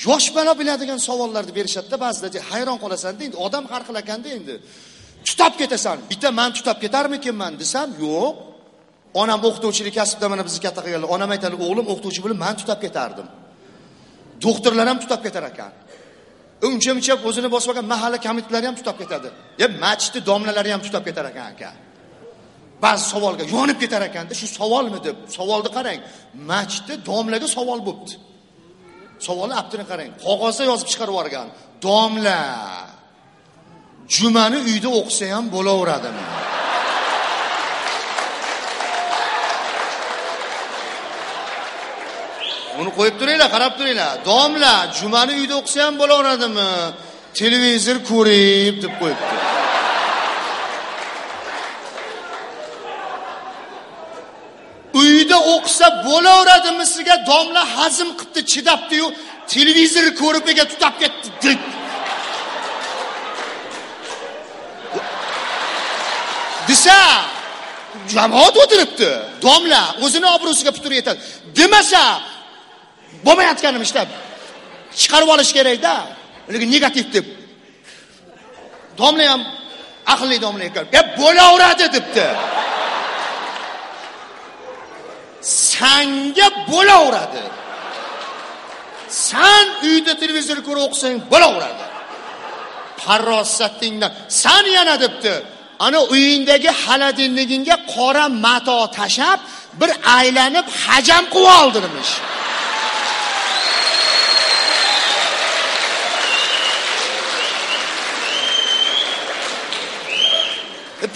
yosh bola biladigan savollarni berishadi-da, ba'zida hayron qolasan-da, endi odam har xil ekanda endi. Tutab ketasan. Bitta men tutab ketarmikinman desam, yo'q. Onam o'qituvchilik kasbida mana bizni katta qilganlar. Onam aytadi, o'g'lim o'qituvchi bo'lib men tutab ketardim. Doktorlar ham tutab ketar ekan. Uncha-muncha o'zini bosib olgan mahalla komitetlar ham tutab ketadi. Masjidni domlalari ham tutab ketar ekan aka. Ba'zi savolga yonib ketar ekanda, shu savolmi deb. Savolni qarang. Masjidni domlaga savol bo'pti. Savolni aptini qarang. Qog'ozda yozib chiqarib yuborgan. Domla jumani uyda o'qisa ham bo'laveradimi? Uni qo'yib turinglar, qarab turinglar. Domla jumani uyda o'qisa ham bo'laveradimi? Televizor ko'rib deb qo'yibdi. Uyda o'qisa bo'laveradimi sizga? Domla hazm qildi, chidabdi-yu, televizor ko'rib ega tutab ketdi. Desa, jamoat o'tiribdi. Domla o'zini obro'siga putur yetadi. Demasa, bo'lmayotganim ishda chiqarib olish kerak-da. Lekin negativ deb. Domla ham aqlli domla ekan. Bo'laveradi debdi. Sanga bo'laveradi. Sen uyda televizor ko'rib o'qisang bo'laveradi. Farosatingdan sen yana debdi. Ana uyingdagi xaladinligingga qora mato tashab, bir aylanib hajam qilib oldirmish.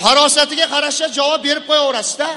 Farosatiga qarashsa javob berib qo'yaverasiz-da.